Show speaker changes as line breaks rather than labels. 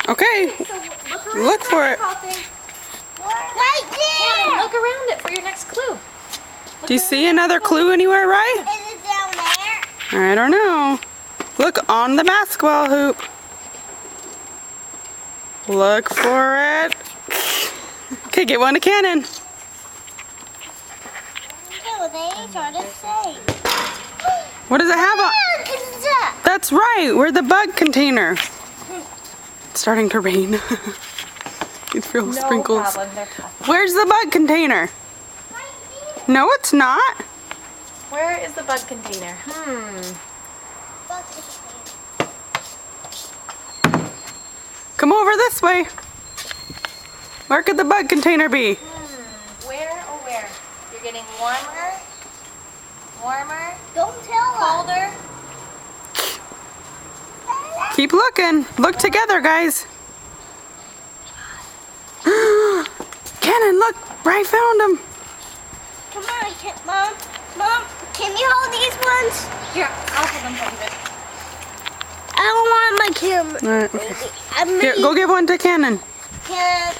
Okay, look for it.
Right there!
Cannon, look around it for your next clue.
Do you see another clue anywhere, right?
Is it down there?
I don't know. Look on the basketball hoop. Look for it. Okay, get one to Cannon.
No, they are the same.
What does it have on?
Look, it's that.
That's right, we're the bug container. It's starting to rain. You feel sprinkles.
No problem, they're tough.
Where's the bug container? No, it's not.
Where is the bug container?
Come over this way. Where could the bug container be?
Where, oh where? You're getting warmer, warmer,
Don't tell us.
colder.
Keep looking. Look together, guys. Cannon, look. I found him.
Come on, Mom. Mom, can you hold these ones?
Here, I'll hold them for you.
I don't want my camera.
All right, okay.
I mean,
Here, go give one to Cannon.
can